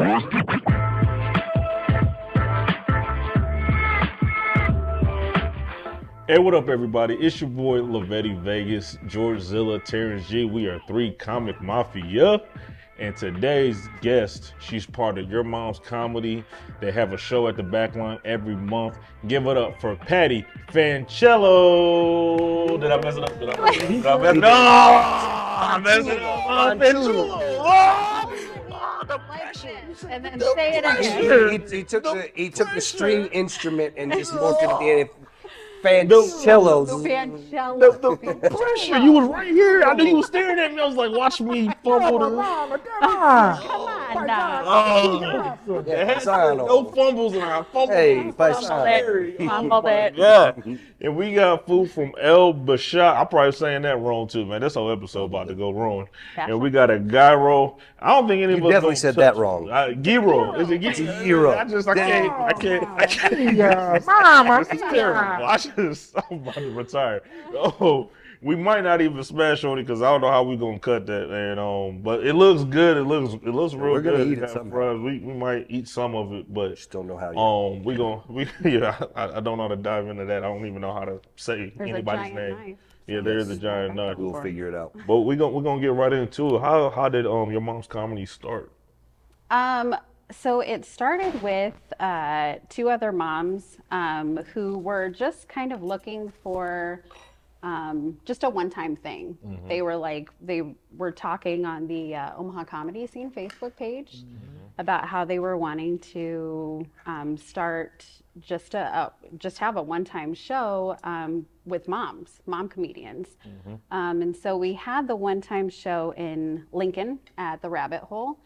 Hey, what up, everybody? It's your boy Lavetti Vegas, George Zilla, Terrence G. We are three Comic Mafia. And today's guest, she's part of Your Mom's Comedy. They have a show at the Backline every month. Give it up for Patty Fanciullo. Did I mess it up? Did I mess it up? I messed it up. Fanciullo. The pressure. And then say it again. He took the string instrument and just morphed it in. Fanciullo. The pressure. You was right here. I knew you was staring at me. I was like, watch me fumble the. Come on now. No fumbles and I fumbled. Hey, Fumbled it. Yeah. And we got food from El Bashar. I'm probably saying that wrong too, man. This whole episode about to go wrong. And we got a gyro. I don't think any of us definitely said that wrong. Gyro. Is it gyro? I can't. Mama, this is terrible. I'm about to retire. Oh, we might not even smash on it because I don't know how we gonna cut that, man. But it looks good. It looks real We're good. gonna eat it sometime. We might eat some of it, but Just don't know how. I don't know how to dive into that. I don't even know how to say anybody's name. Knife. Yeah, there is a giant knife. We'll figure it out. But we're gonna get right into it. How did Your Mom's Comedy start? So it started with two other moms who were just kind of looking for just a one-time thing. Mm-hmm. They were talking on the Omaha Comedy Scene Facebook page about how they were wanting to start just have a one-time show with mom comedians. And so we had the one-time show in Lincoln at the Rabbit Hole.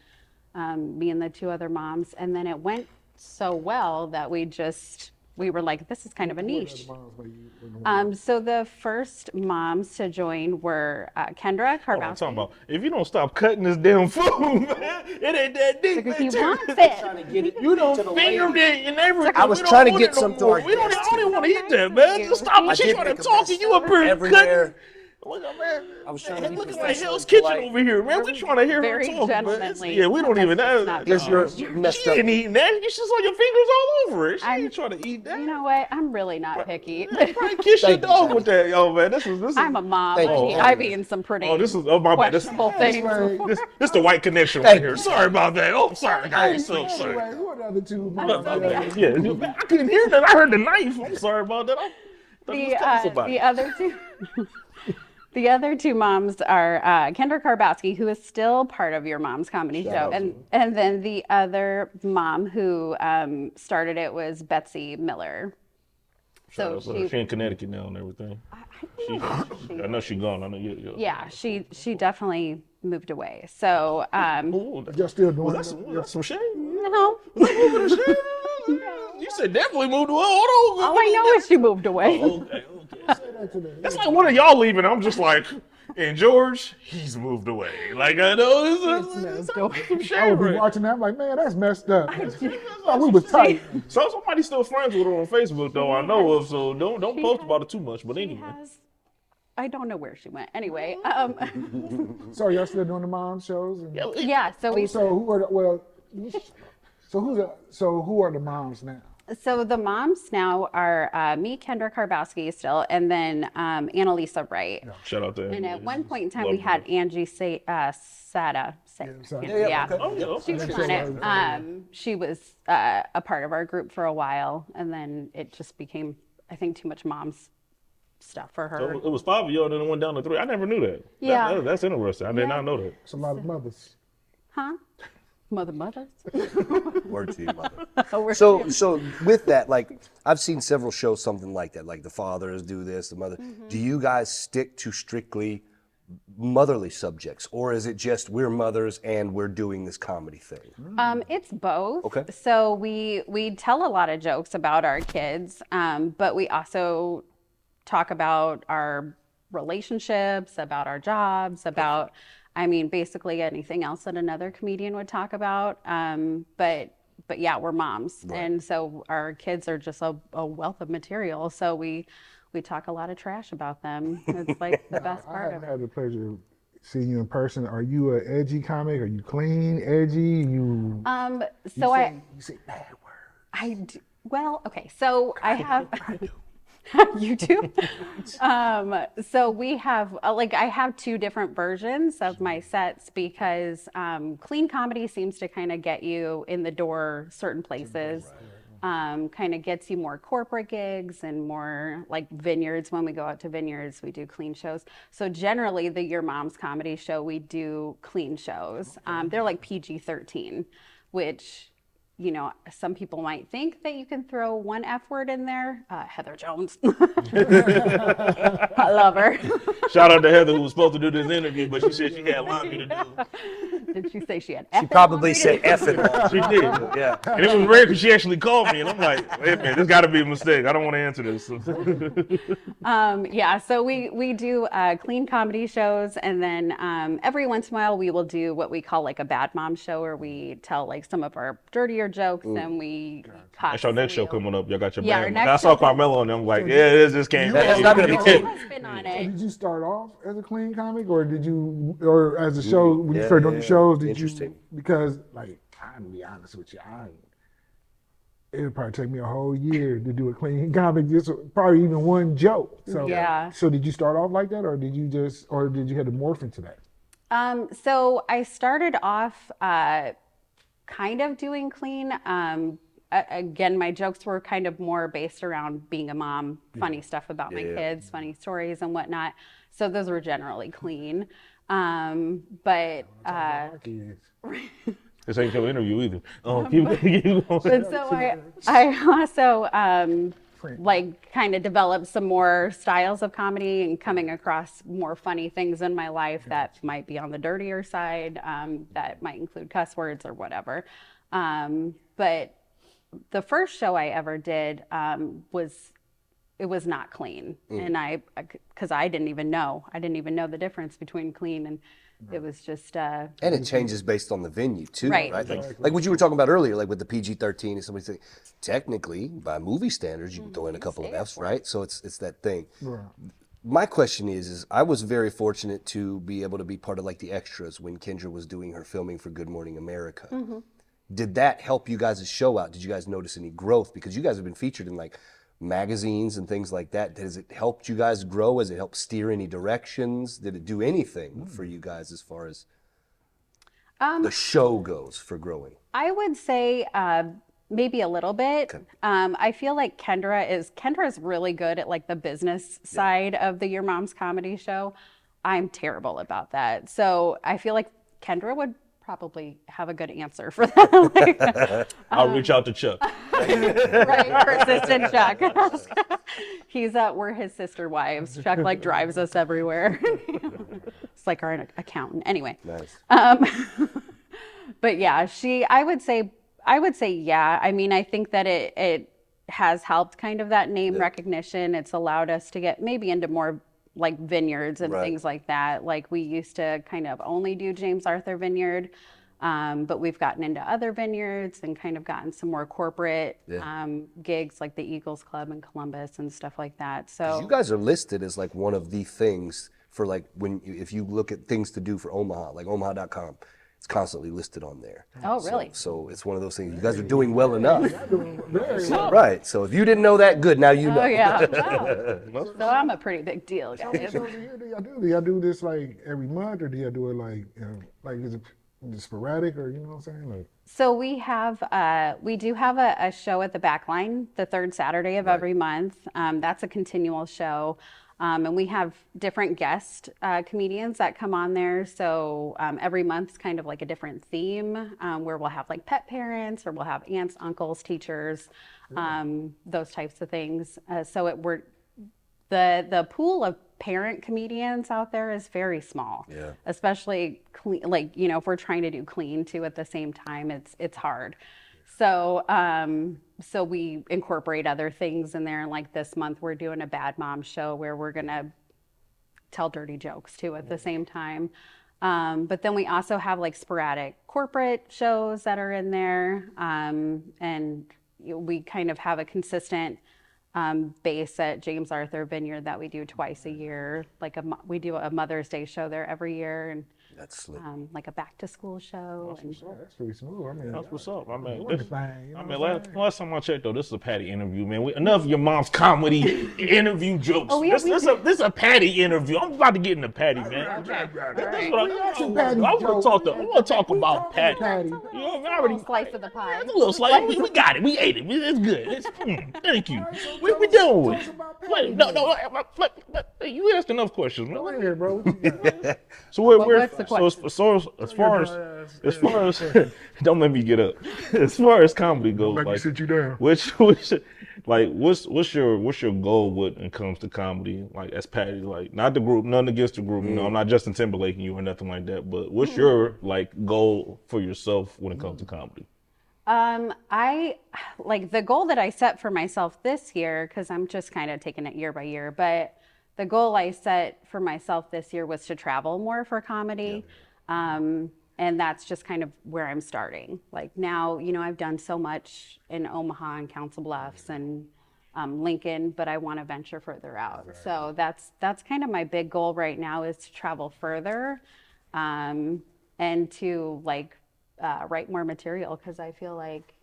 Me and the two other moms, and then it went so well that we were like, this is kind of a niche. So the first moms to join were Kendra Karbowski. I'm talking about, if you don't stop cutting this damn food, man, it ain't that deep. Because he wants it. You don't finger it and everything. I was trying to get some to our I don't even want to eat that, man. Just stop. She's trying to talk to you up here cutting. Look, man. I was trying to be look at Hell's Kitchen over here, man. We trying to hear her Very talk, gentlemanly. man. Yeah, we don't even know. Because you're messed She up. ain't eating that. You just saw your fingers all over it. She ain't trying to eat that. You know what? I'm really not picky. Probably kiss your dog with that, yo, man. This is. I'm a mom. Thank you. I've eaten some pretty My bad. This questionable things. this the white connection right here. Sorry about that. Oh, sorry, guys. So sorry. Who are the other two? Yeah, I couldn't hear that. I heard the knife. I'm sorry about that. The other two moms are Kendra Karbowski, who is still part of Your Mom's Comedy Show, and then the other mom who started it was Betsy Miller. So she in Connecticut now and everything. I know she's gone. I know you. Yeah, she definitely moved away. So You're still doing that's some shame. no, You said definitely moved away. Hold on. all I know is she moved away. Okay. That's like one of y'all leaving. I'm just like, and George, he's moved away. Like I know this is some shame. I would be Right? watching that. I'm like, man, that's messed up. Oh, we was tight. So somebody's still friends with her on Facebook, though. I know of. So don't post about it too much. But anyway, I don't know where she went. Anyway, So y'all still doing the mom shows? And, yeah. So we. so who are who are the moms now? So the moms now are me, Kendra Karbowski still, and then Annalisa Wright. shout out to. And at one point in time, we had Angie Sada. Sada. Yeah. Oh, She was on it. She was a part of our group for a while, and then it just became, I think, too much mom's stuff for her. So it was 5 of y'all, then it went down to 3. I never knew that. Yeah. That's interesting. I did not know that. It's a lot of mothers. Huh? Mothers? Word to you, mother. Oh, So with that, like I've seen several shows something like that, like the fathers do this, the mother. Do you guys stick to strictly motherly subjects, or is it just we're mothers and we're doing this comedy thing? It's both. Okay. So we tell a lot of jokes about our kids, but we also talk about our relationships, about our jobs, about, I mean, basically anything else that another comedian would talk about. But yeah, we're moms. Right. And so our kids are just a wealth of material. So we talk a lot of trash about them. It's like the best part of I it. had the pleasure of seeing you in person, are you an edgy comic? Are you clean, edgy? You So you say bad words. I do, well, okay. So I have you do. So we have like I have two different versions of my sets because clean comedy seems to kind of get you in the door certain places. Kind of gets you more corporate gigs and more like vineyards. When we go out to vineyards, we do clean shows. So generally, the Your Mom's Comedy Show, we do clean shows. They're like PG-13, which, you know, some people might think that you can throw one F word in there. Heather Jones. I love her. Shout out to Heather, who was supposed to do this interview, but she said she had laundry to do. Did she say she had F? She probably said F it. She did. Yeah. And it was rare because she actually called me, and I'm like, wait a minute, this got to be a mistake. I don't want to answer this. Yeah, so we do clean comedy shows, and then every once in a while we will do what we call like a bad mom show, where we tell like some of our dirtier jokes, and we That's your next show coming up. Y'all got your Yeah, our band. next I saw show- Carmelo, and I'm like, yeah, this just came. That's not gonna be Full good. spin on So it. did you start off as a clean comic, or did you, or as a show when you Yeah, started doing the yeah, shows? Did interesting. you? Because like I'm gonna be honest with you, it would probably take me a whole year to do a clean comic, just probably even one joke. So Yeah. So did you start off like that, or did you just, or did you have to morph into that? So I started off kind of doing clean. Again, my jokes were kind of more based around being a mom, funny stuff about my kids, funny stories and whatnot. So those were generally clean. But This ain't your interview either. Keep going. but so I also like kind of developed some more styles of comedy and coming across more funny things in my life that might be on the dirtier side, that might include cuss words or whatever. But the first show I ever did was not clean, and because I didn't even know the difference between clean and it was just And it changes based on the venue too, Right. right? Like what you were talking about earlier, like with the PG-13, and somebody saying, technically, by movie standards, you can throw in a couple of Fs, right? So it's that thing. Right. My question is I was very fortunate to be able to be part of like the extras when Kendra was doing her filming for Good Morning America. Did that help you guys' show out? Did you guys notice any growth? Because you guys have been featured in like magazines and things like that. Has it helped you guys grow? Has it helped steer any directions? Did it do anything for you guys as far as the show goes for growing? I would say maybe a little bit. I feel like Kendra is really good at like the business side of the Your Mom's Comedy Show. I'm terrible about that. So I feel like Kendra would probably have a good answer for that. Like, I'll reach out to Chuck. right, persistent Chuck. We're his sister wives. Chuck like drives us everywhere. It's like our accountant. Anyway. Nice. But yeah, I would say yeah. I mean, I think that it has helped kind of that name recognition. It's allowed us to get maybe into more like vineyards and things like that. Like we used to kind of only do James Arthur Vineyard, but we've gotten into other vineyards and kind of gotten some more corporate gigs like the Eagles Club in Columbus and stuff like that. So You guys are listed as like one of the things for like if you look at things to do for Omaha, like omaha.com. It's constantly listed on there. Oh, really? So it's one of those things. You guys are doing well enough. Right. So if you didn't know that, good. Now you know. Oh yeah. Wow. So I'm a pretty big deal, How many guys. shows a year do y'all do? Do y'all do this like every month, or do y'all do it like is it sporadic, or you know what I'm saying? Like, So we do have a show at the Backline the third Saturday of every month. That's a continual show. And we have different guest comedians that come on there. So every month's kind of like a different theme, where we'll have like pet parents, or we'll have aunts, uncles, teachers, those types of things. So the pool of parent comedians out there is very small. Yeah. Especially clean, like, you know, if we're trying to do clean too at the same time, it's hard. So so we incorporate other things in there. Like this month we're doing a bad mom show where we're gonna tell dirty jokes too at the same time. But then we also have like sporadic corporate shows that are in there. And we kind of have a consistent base at James Arthur Vineyard that we do twice a year. We do a Mother's Day show there every year, and That's slick. like a back to school show. And That's pretty smooth. I mean, That's what's up. I mean, doing the thing, you know what I'm saying? last time I checked though, this is a Patty interview, man. Enough of your mom's comedy interview jokes. Oh, yeah, this is a Patty interview. I'm about to get into Patty, man. That's what I want to talk about Patty. You know, I already slice of the pie. It's a little slice. We got it. We ate it. It's good. Thank you. We done with it. Wait, no. You asked enough questions, man. Go ahead, bro. What you got? So we're what's the as far as don't let me get up. As far as comedy goes, Like, like sit you down. what's your goal when it comes to comedy? Like as Patty, like not the group, nothing against the group. You know, I'm not Justin Timberlaking you or nothing like that. But what's your like goal for yourself when it comes to comedy? I like the goal that I set for myself this year, because I'm just kind of taking it year by year, but the goal I set for myself this year was to travel more for comedy. And that's just kind of where I'm starting. Like now, you know, I've done so much in Omaha and Council Bluffs and Lincoln, but I want to venture further out. Right. So that's kind of my big goal right now, is to travel further and to like write more material, because I feel like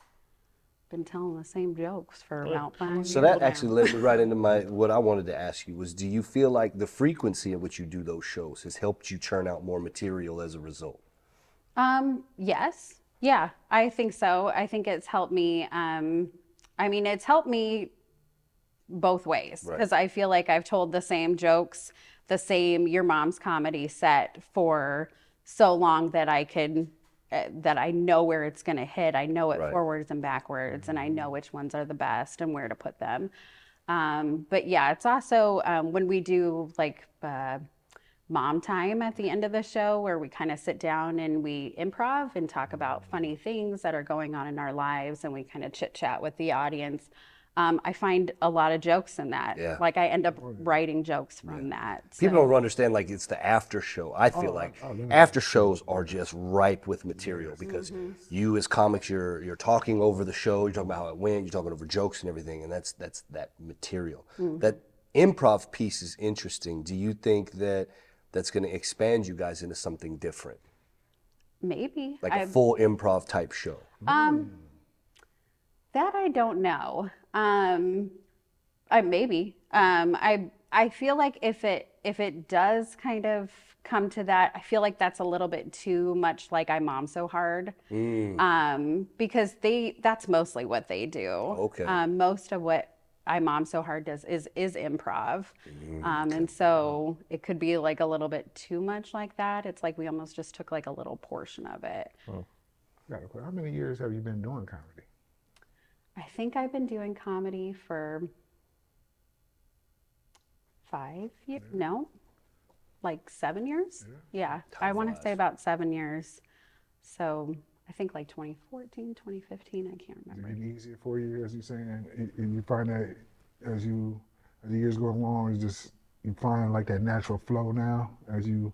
I've been telling the same jokes for about 5 years. So that actually led me right into what I wanted to ask you was, do you feel like the frequency at which you do those shows has helped you churn out more material as a result? Yes. Yeah, I think so. I think it's helped me. It's helped me both ways, because I feel like I've told the same jokes, the same Your Mom's Comedy set for so long that I know where it's going to hit. I know it forwards and backwards, and I know which ones are the best and where to put them. But yeah, it's also when we do like mom time at the end of the show, where we kind of sit down and we improv and talk about funny things that are going on in our lives, and we kind of chit chat with the audience. I find a lot of jokes in that. Yeah. Like I end up writing jokes from that. So. People don't understand, like, it's the after show. I feel like after shows are just ripe with material, because you as comics, you're talking over the show, you're talking about how it went, you're talking over jokes and everything, and that's that material. That improv piece is interesting. Do you think that's going to expand you guys into something different? Maybe. Like a full improv type show? That I don't know. Maybe. I feel like if it does kind of come to that, I feel like that's a little bit too much like I Mom So Hard. Because that's mostly what they do. Okay. Most of what I Mom So Hard does is improv. And so it could be like a little bit too much like that. It's like we almost just took like a little portion of it. How many years have you been doing comedy? I think I've been doing comedy for 5 years. No, like 7 years. Yeah. I want to say about 7 years. So I think like 2014, 2015, I can't remember. Is it easier for you, as you're saying, and you find that as the years go along, it's just, you find like that natural flow now as you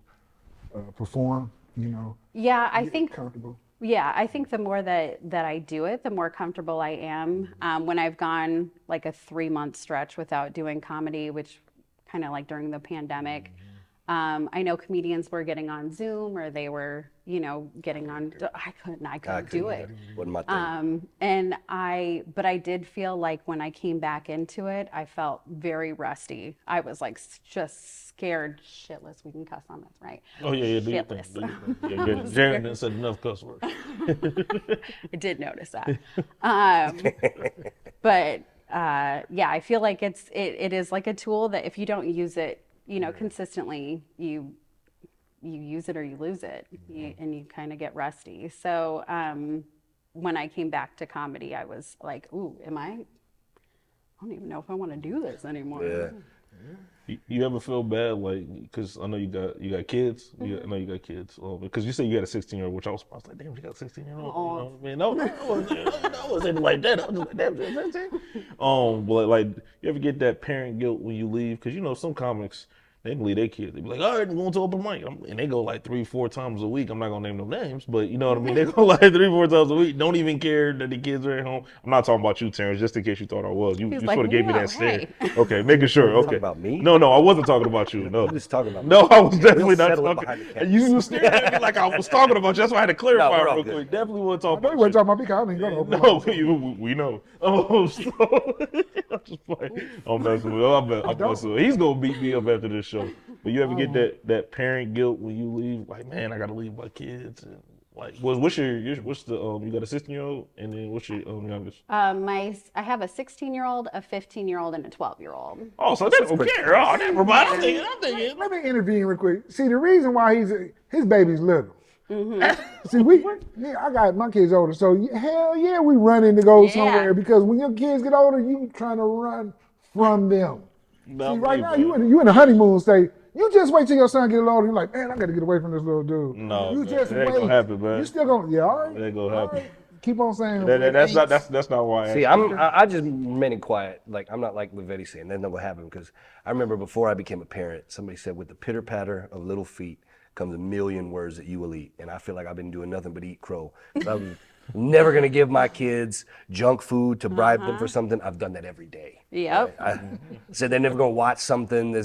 perform, you know? Yeah, I think comfortable. Yeah, I think the more that I do it, the more comfortable I am. When I've gone like a 3-month stretch without doing comedy, which kind of like during the pandemic, I know comedians were getting on Zoom, or they were, getting on. I couldn't do it. Wasn't my thing. But I did feel like when I came back into it, I felt very rusty. I was like just scared shitless. We can cuss on this, right? Oh yeah. Shitless. Jaron didn't said enough cuss words. I did notice that. But yeah, I feel like it is like a tool that if you don't use it, consistently, you use it or you lose it, and you kind of get rusty. So when I came back to comedy, I was like, ooh, I don't even know if I want to do this anymore. Yeah. You ever feel bad, like, because I know you got kids. I know you got kids. Because you said you got a 16-year-old, which I was like, damn, you got a 16-year-old. You know what I mean? No, I wasn't like that. I was just like, damn, you're 16. But like, you ever get that parent guilt when you leave? Because some comics, they can leave their kids. They be like, all right, we're going to open mic. And they go like 3-4 times a week. I'm not going to name no names, but you know what I mean? They go like 3-4 times a week. Don't even care that the kids are at home. I'm not talking about you, Terrence, just in case you thought I was. You like, sort of gave me "Whoa, that stare. hey." Okay, making sure. Talking Okay. about me? No, I wasn't talking about you. No. You was talking about me. No, I was definitely not settle it talking. behind the camera. You was staring at me like I was talking about you. That's why I had to clarify we're all real good. quick. Definitely wasn't I talking know you about weren't you. talking about me 'cause I don't even go to open No, mic. we know. So I'm just playing. I'm messing with him. I'm messing with him. He's gonna beat me up after this show. But you ever get that parent guilt when you leave? Like, man, I gotta leave my kids. And like, what's the you got a 16-year-old, and then what's your youngest? I have a 16-year-old, a 15-year-old, and a 12-year-old. Oh, so they don't care. Oh, never mind. I'm thinking. Let me intervene real quick. See, the reason why his baby's little. See, I got my kids older, so hell yeah, we running to go somewhere because when your kids get older, you trying to run from them. See, right now you in the honeymoon stage. You just wait till your son get older. You're like, man, I got to get away from this little dude. No, you man, just that ain't wait. gonna happen, man. You still gonna all right. That ain't gonna happen. Right. Keep on saying That's not why. See, I just remaining quiet. Like, I'm not like Lavetti saying that's not what happened, because I remember before I became a parent, somebody said, with the pitter patter of little feet comes a million words that you will eat. And I feel like I've been doing nothing but eat crow. I'm never gonna give my kids junk food to bribe them for something. I've done that every day. Yep. I said they're never gonna watch something.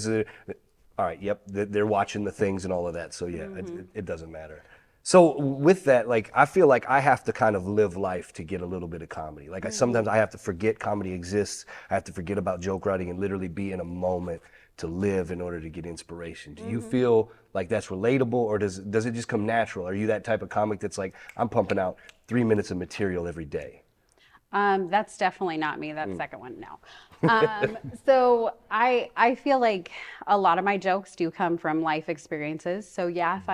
All right, yep, they're watching the things and all of that. So yeah, it doesn't matter. So with that, like, I feel like I have to kind of live life to get a little bit of comedy. Like, sometimes I have to forget comedy exists. I have to forget about joke writing and literally be in a moment to live in order to get inspiration. Do you feel like that's relatable, or does it just come natural? Are you that type of comic that's like, I'm pumping out 3 minutes of material every day? That's definitely not me. That second one, no. So I feel like a lot of my jokes do come from life experiences. So yeah, if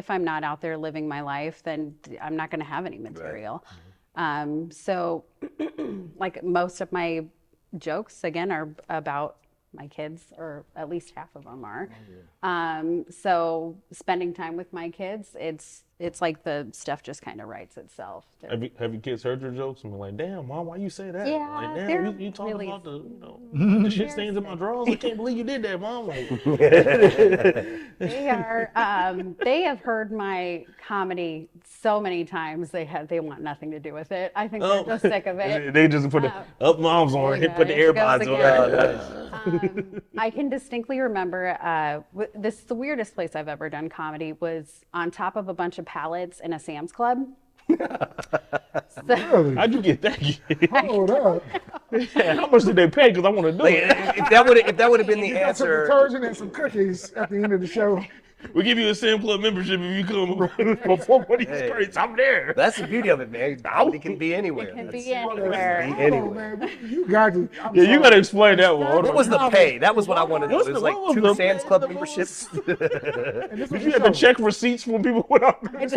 I'm not out there living my life, then I'm not going to have any material. So like most of my jokes again are about my kids, or at least half of them are. So spending time with my kids, it's like the stuff just kind of writes itself. Have your kids heard your jokes and been like, damn, Mom, why you say that? Yeah, Like, they're damn, you talking really- about the shit stains in my drawers? I can't believe you did that, Mom. Like, They have heard my comedy so many times they want nothing to do with it. I think they're just sick of it. They just put the up moms on, There you put the go. AirPods It goes on. I can distinctly remember the weirdest place I've ever done comedy was on top of a bunch of pallets in a Sam's Club. Really? How'd you get that gig? Hold up. How much did they pay? Because I want to do Like, it. if that would have been the Got some answer. detergent and some cookies at the end of the show. We give you a Sam Club membership if you come perform one of these Hey. crates. I'm there. That's the beauty of it, man. Comedy can be anywhere. It can That's- be anywhere. Be Hold on, anywhere. man. You got to. Yeah, you got to explain that one. Hold What on. was the pay? That was what I wanted to know. What's It was the- like what was 2 the Sam's pay? Club What memberships. Did you have to check receipts when people went out there?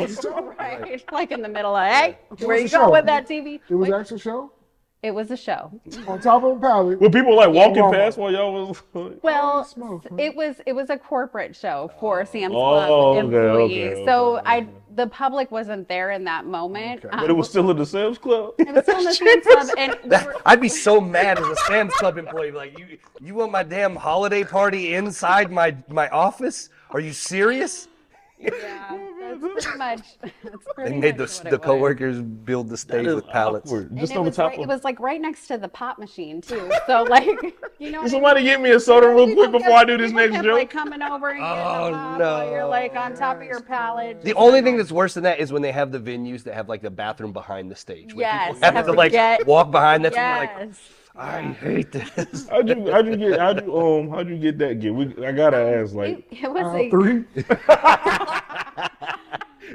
Right, like in the middle of, hey, where was you a going show. with that TV? It was Wait, an actual show it was a show. on top of a pallet. Were people like walking Walmart. past while y'all was like, Well, smoke, man. it was a corporate show for Sam's Oh, Club okay, employees. okay, So okay. the public wasn't there in that moment. but it was still in the Sam's Club? It was still in the Sam's Club, and we were- I'd be so mad as a Sam's Club employee. Like, you want my damn holiday party inside my office? Are you serious? yeah, that's pretty much. That's pretty They made much what the it was. coworkers build the stage That is with pallets. awkward. And Just it on the was top right, of it was like right next to the pop machine too. So like, you know, what I Somebody get me a soda real mean? quick People before I do kept- this people next kept, joke. like coming over and getting Oh, them up while you're no. like on top of your pallet. The only thing that's worse than that is when they have the venues that have like the bathroom behind the stage. Where Yes, people have have to to like get- walk behind. That's when you're like, Yes. I hate this. How'd you get that gig? I gotta ask, like, It was Aisle a 3.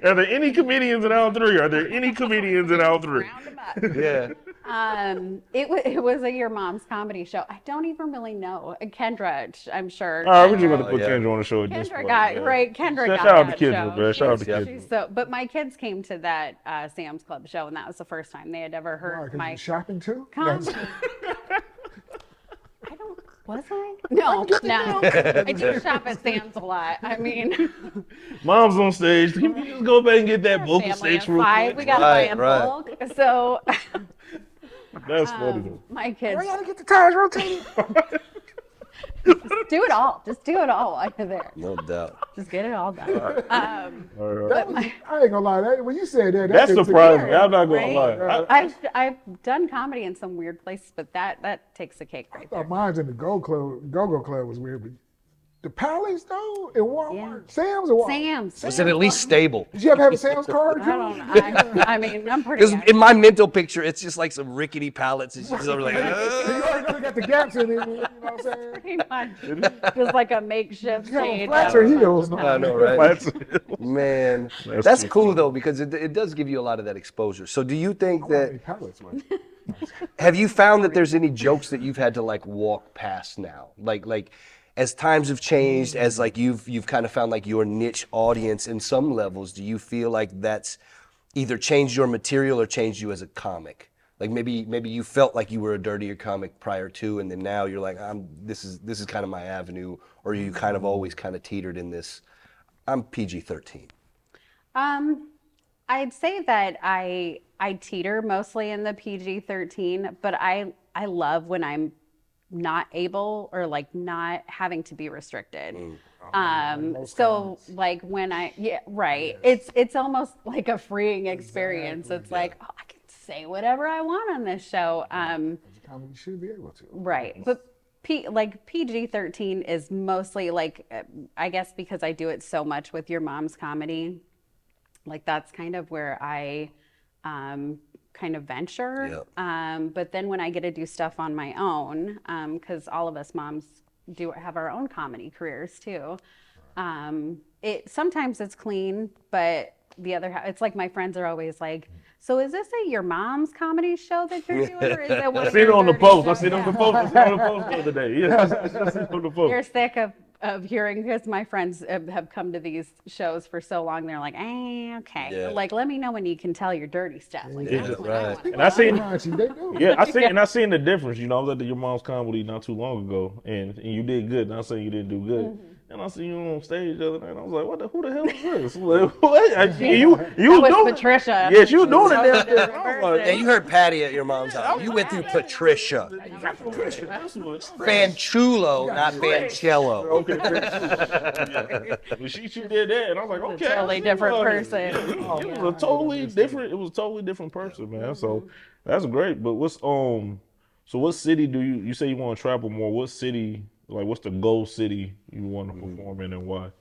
are there any comedians in aisle 3? Are there any comedians in aisle 3? round 'em up. Yeah. It was a Your Mom's comedy show. I don't even really know. Kendra, I'm sure. All right, we're just gonna Oh, put yeah. Kendra on the show at this Kendra point. got man. right. Kendra got Shout out to that Kendra, show. man. Shout out to She's- Kendra. she's So, but my kids came to that Sam's Club show, and that was the first time they had ever Why, heard 'cause my you shopping too? comedy. I don't. Was I? No, no. I do shop at Sam's a lot. I mean, Mom's on stage. Can we just go back and get that vocal family stage of real 5. quick? We got to buy in Right, bulk. So That's funny though. my kids. I gotta get the tires rotated. Just do it all. Just do it all while you're there. No doubt. Just get it all done. That was, I ain't gonna lie. When you said that, That's took surprising. the- I'm not gonna Right? lie. I've done comedy in some weird places, but that takes the cake right I there. thought mine's in the Go-Go Club was weird, but the Palace though in Walmart, Yeah. Sam's or Walmart. Sam's. Was it at least stable? Did you ever have a Sam's card? I don't know. I mean, I'm pretty. Because in my mental picture, it's just like some rickety pallets. It's just like, You already know they got the gaps in it. You know what I'm saying? pretty much just like a makeshift You have stage. flats or heels? No. I know, right? That's- Man, That's that's too cool funny. though because it does give you a lot of that exposure. So do you think How that many pallets was it? have you found that there's any jokes that you've had to like walk past now? Like as times have changed, as like you've kind of found like your niche audience in some levels, do you feel like that's either changed your material or changed you as a comic? Like maybe you felt like you were a dirtier comic prior to, and then now you're like, this is kind of my avenue, or you kind of always kind of teetered in this. I'm PG-13. I'd say that I teeter mostly in the PG-13, but I love when I'm not able or like not having to be restricted. So like when right. It's almost like a freeing experience. It's like, oh, I can say whatever I want on this show. Comedy should be able to. Right. But PG-13 is mostly like, I guess because I do it so much with Your Mom's Comedy, like that's kind of where I kind of venture. But then when I get to do stuff on my own, because all of us moms do have our own comedy careers too. Sometimes it's clean, but it's like my friends are always like, so is this Your Mom's Comedy show that you're doing, or is it one I of seen it your on the dirty post. I shows? seen it on the post. I seen it on the post the other day. Yeah, I seen it on the post. You're sick of hearing, because my friends have come to these shows for so long. They're like, okay. Yeah. Like, let me know when you can tell your dirty stuff. Like, Yeah, that's what right. I want. And I seen, They do. yeah, I seen the difference. You know, I was at Your Mom's Comedy not too long ago, and you did good. Not saying you didn't do good. And I seen you on stage the other night, and I was like, who the hell is this? Like, what? You That was was doing Patricia. it. Yeah, she was doing it Totally there. different I was like, Yeah, you heard Patty at your mom's house. You went through Patricia. Fanciullo, not Fanciello. Okay, yeah. But she did that, and I was like, okay, totally different person. It was a totally different. It was a totally different person, man. So that's great. But so what city do you say you want to travel more? What city, like, what's the goal city you want to perform in, and why?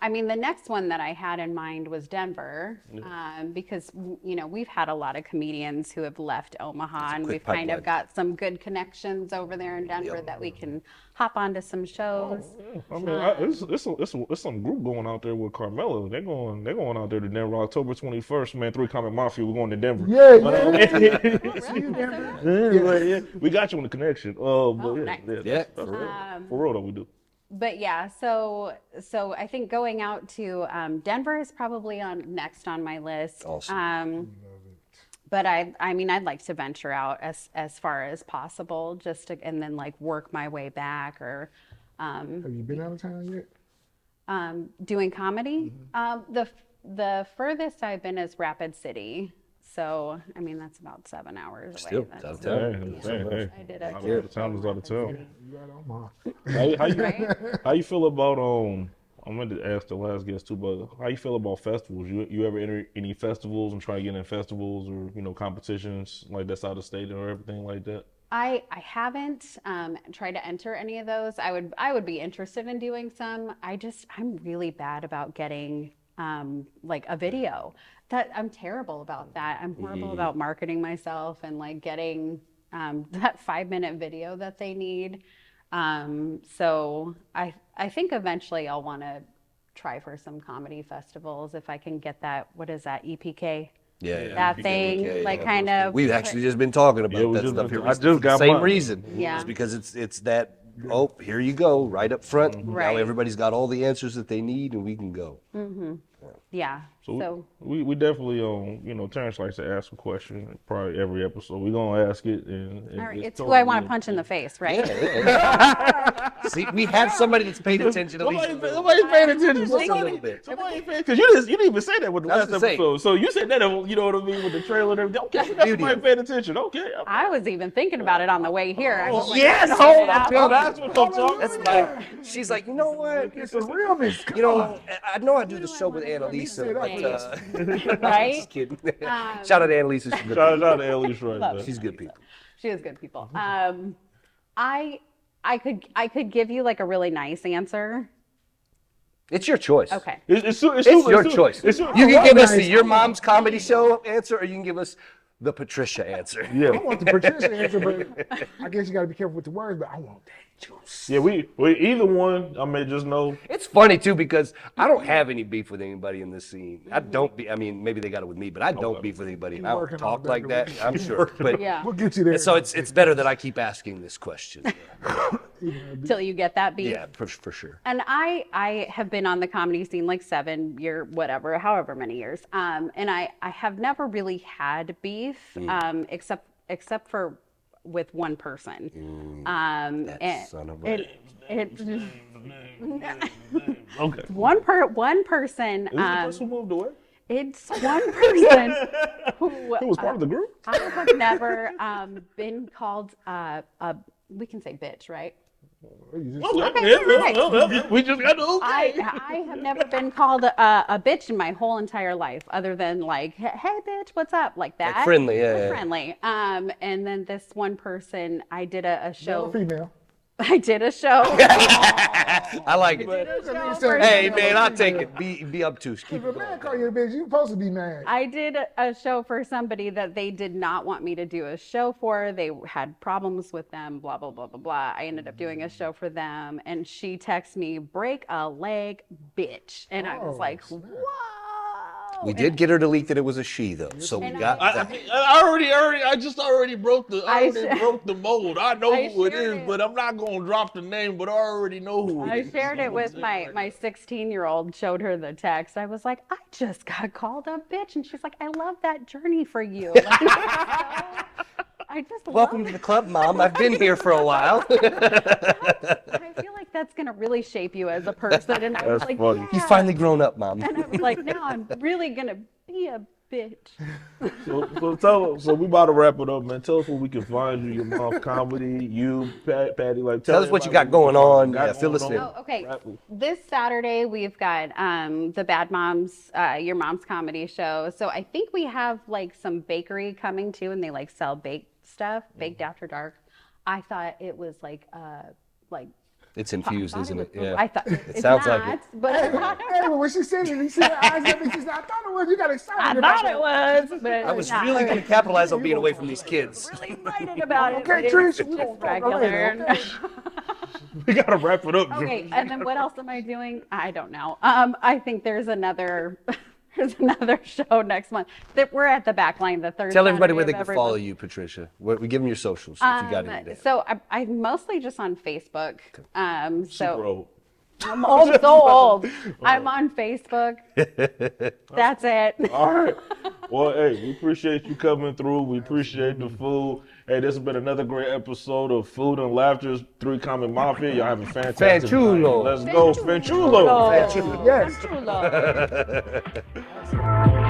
I mean, the next one that I had in mind was Denver, because, we've had a lot of comedians who have left Omaha, and we've kind of got some good connections over there in Denver that we can hop onto some shows. I mean, it's some group going out there with Carmela. They're going out there to Denver October 21st. Man, 3 Comic Mafia. We're going to Denver. Yeah. We got you on the connection. But nice. Yeah. For real though, we do. But yeah, so I think going out to Denver is probably next on my list. Awesome. But I mean, I'd like to venture out as far as possible, and then like work my way back, or Have you been out of town yet? doing comedy. The furthest I've been is Rapid City. So, I mean, that's about 7 hours away. Still, That's- out of town. Hey. I did a Out of town is out of town. You out Omaha. How you feel about I'm going to ask the last guest too, but how you feel about festivals? You ever enter any festivals and try to get in festivals or competitions like that's out of state or everything like that? I haven't tried to enter any of those. I would be interested in doing some. I'm really bad about getting like a video. I'm terrible about that. I'm horrible about marketing myself and like getting that 5-minute video that they need. So I think eventually I'll want to try for some comedy festivals if I can get that. What is that, EPK? Yeah. That thing, like kind of. We've actually just been talking about that stuff here. I just got same mine. reason. Yeah. It's because it's that. Oh, here you go, right up front. Right. Now everybody's got all the answers that they need, and we can go. Yeah, So we definitely Terrence likes to ask a question probably every episode. We're gonna ask it, and all right, it's totally who I want to punch in the face, right? See, we have somebody that's paid attention at least. Somebody's paying attention. Just a little bit. Somebody paying because you didn't even say that with the last That's the same. episode. So you said that, you know what I mean, with the trailer and everything. Okay, that's beauty somebody of it. paying attention. Okay. I was even thinking about it on the way here. I was like, Yes, "Let's hold get it on. out." That's what I'm talking That's about. my. She's like, you know what? It's the realness. You know, I know I do the show with Annalisa, but Right? just kidding. Shout out to Annalisa. She's good. Shout out to Elise right Love there. She's good people. She is good people. I could give you like a really nice answer. It's your choice. Okay. It's Your choice. It's You can give us the Your Mom's Comedy Show answer, or you can give us the Patricia answer. I Yeah, want the Patricia answer, but I guess you got to be careful with the words. But I want that juice. yeah. We either one. I mean, just know. It's funny too because I don't have any beef with anybody in this scene. I don't be. I mean, maybe they got it with me, but I don't beef with anybody. I don't working talk on that like that. I'm sure, but Yeah. We'll get you there. so it's better that I keep asking this question. Till you get that beat. Yeah, for sure. And I have been on the comedy scene like 7 year, whatever, however many years. And I have never really had beef, except for with one person. That son of a. Okay. One person. Is this the person who moved away? It's one person who Who was part of the group? I have never been called we can say bitch, right? Okay. We just got to I have never been called a bitch in my whole entire life, other than like, hey bitch, what's up, like that. Like friendly, yeah, We're yeah. friendly. And then this one person, I did a Male show. or female. I did a show. I like it. Hey man, I'll take it. Be obtuse. Keep If a it man going. call you a bitch, you supposed to be mad. I did a show for somebody that they did not want me to do a show for. They had problems with them, blah, blah, blah, blah, blah. I ended up doing a show for them, and she texted me, break a leg, bitch. And I was Oh, like, snap. whoa. We did get her to leak that it was a she though, so we And got I that. I just already broke the I broke the mold. I know I who it shared is, it. but I'm not gonna drop the name. But I already know who it I is. shared it with my 16-year-old, showed her the text. I was like, I just got called a bitch. And she's like, I love that journey for you. Like, I just Welcome to love the club, Mom. I've been here for a while. I feel like that's going to really shape you as a person. And I was That's like, funny. yeah. You've finally grown up, Mom. And I was like, now I'm really going to be a bitch. So we about to wrap it up, man. Tell us where we can find you, your mom's comedy, you, Patty. Like, Tell us what you got everybody going on. got Yeah, fill us going in. on. Oh, okay. Rap it. This Saturday we've got the Bad Moms, Your Mom's Comedy Show. So I think we have like some bakery coming too, and they like sell baked stuff, baked after dark. I thought it was like It's infused, thought isn't was- it? Yeah. I thought It it's sounds not, like it. but I thought, Hey, but when she said it, you see her eyes up and she said, I thought it was. You got excited I about thought that. it was, but I was not. really going to capitalize on being away from these kids. really excited about it. Okay, but Trish, it's we just gonna talk regular. later, okay? We gotta wrap it up. Okay, and then what else am I doing? I don't know. I think there's another show next month. That we're at the back line the third. Tell everybody Saturday where they of can every follow month. you, Patricia. We give them your socials if you got any there. So I'm mostly just on Facebook. Super So old. I'm old, so old. I'm on Facebook. That's it. All right. Well, hey, we appreciate you coming through. We appreciate the food. Hey, this has been another great episode of Food and Laughter's 3 Comic Mafia. Y'all have a fantastic Fanciullo. night. Let's go, Fanciullo. Fanciullo. Yes. Fanciullo.